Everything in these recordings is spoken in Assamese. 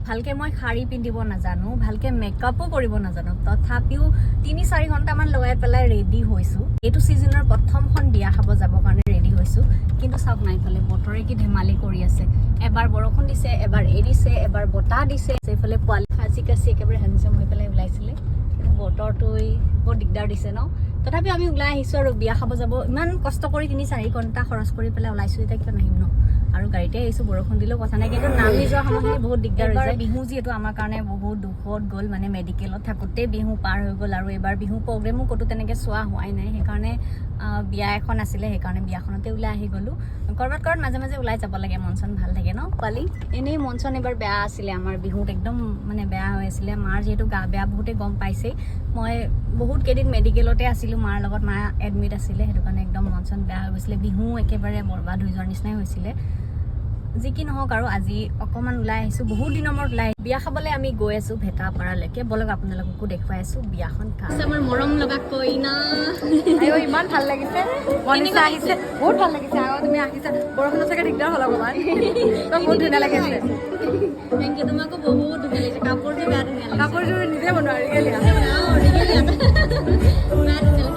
ভালকে মই শাড়ী পিন্ধিব নাজানো, ভালকে মেকআপো কৰিব নাজানো, তথাপিও 3-4 ঘণ্টামান লগাই পেলাই ৰেডি হৈছোঁ। এইটো ছিজনৰ প্ৰথমখন বিয়া খাব যাবৰ কাৰণে ৰেডি হৈছোঁ। কিন্তু চাওক না ইফালে বতৰে কি ধেমালি কৰি আছে, এবাৰ বৰষুণ দিছে, এবাৰ এৰিছে, এবাৰ বতাহ দিছে। এইফালে পোৱালি সাজি কাচি একেবাৰে হেণ্ডচাম হৈ পেলাই ওলাইছিলে, কিন্তু বতৰটোৱে বৰ দিগদাৰ দিছে ন। তথাপিও আমি ওলাই আহিছোঁ আৰু বিয়া খাব যাব। ইমান কষ্ট কৰি 3-4 ঘণ্টা খৰচ কৰি পেলাই ওলাইছোঁ, এতিয়া কিয় নাহিম ন। আৰু গাড়ীতে আহিছোঁ, বৰষুণ দিলেও কথা নাই, কিন্তু নামি যোৱা সময়খিনি বহুত দিগদাৰ হৈছে। বিহু যিহেতু আমাৰ কাৰণে বহুত দুখত গ'ল, মানে মেডিকেলত থাকোঁতেই বিহু পাৰ হৈ গ'ল, আৰু এইবাৰ বিহু প্ৰগ্ৰেমো ক'তো তেনেকৈ চোৱা হোৱাই নাই। সেইকাৰণে বিয়া এখন আছিলে, সেইকাৰণে বিয়াখনতে ওলাই আহি গ'লোঁ। ক'ৰবাত মাজে মাজে ওলাই যাব লাগে, মন চন ভাল থাকে ন পোৱালি। এনেই মন চন এবাৰ বেয়া আছিলে, আমাৰ বিহুত একদম মানে বেয়া হৈ আছিলে। মাৰ যিহেতু গা বেয়া বহুতে গম পাইছেই, মই বহুত কেইদিন মেডিকেলতে আছিলোঁ, মাৰ লগত মা এডমিট আছিলে, সেইটো কাৰণে একদম মন চন বেয়া হৈ গৈছিলে। বিহু একেবাৰে বৰবাদ হৈ যোৱাৰ নিচিনাই হৈছিলে। যি কি নহওক আৰু আজি অকণমান ওলাই আহিছোঁ, বহুত দিনৰ মূৰত ওলাই বিয়া খাবলৈ আমি গৈ আছোঁ ভেটাপাৰালৈকে। বলক আপোনালোককো দেখুৱাই আছোঁ বিয়াখন। আমাৰ মৰম লগা কইনা ইমান ভাল লাগিছে, মনিষা আহিছে, বহুত ভাল লাগিছে। আৰু তুমি আহিছা, বৰষুণত চাগে দিগদাৰ হ'ল অকণমান, বহুত ধুনীয়া লাগিছে। থেংক ইউ, তোমাকো বহুত ধুনীয়া লাগিছে। কাপোৰযোৰ বেয়া ধুনীয়া লাগিছে, কাপোৰযোৰ নিজে বনোৱা ৰিগেলিয়া।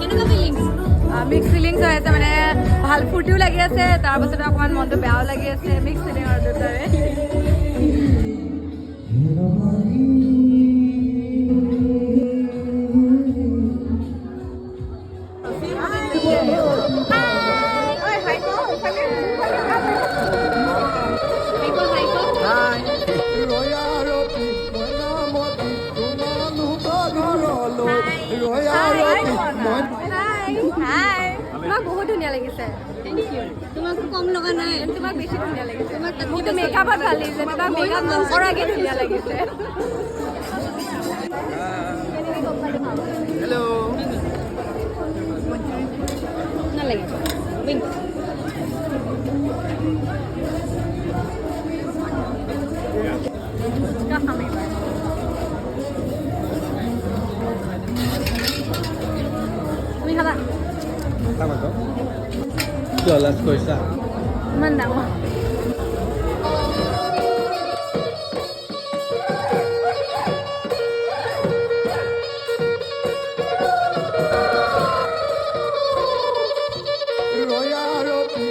কেনেকুৱা ফিলিংছ? মিক্স ফিলিংছ হৈ আছে, মানে ভাল ফূৰ্তিও লাগি আছে, তাৰপাছতে অকণমান মনটো বেয়াও লাগি আছে, মিক্স ফিলিং আৰু দুটাৰে। বহুত ধুনীয়া লাগিছে। তোমাকতো কম লগা নাই, তোমাক বেছি ধুনীয়া লাগিছে। মোকতো মেকআপত ভাল লাগিছে, তোমাক মেকআপ নকৰাকে ধুনীয়া লাগিছে। হেল্ল' নালাগে তুমি খালা? Jualan koisa. Mana mah? Roya roti,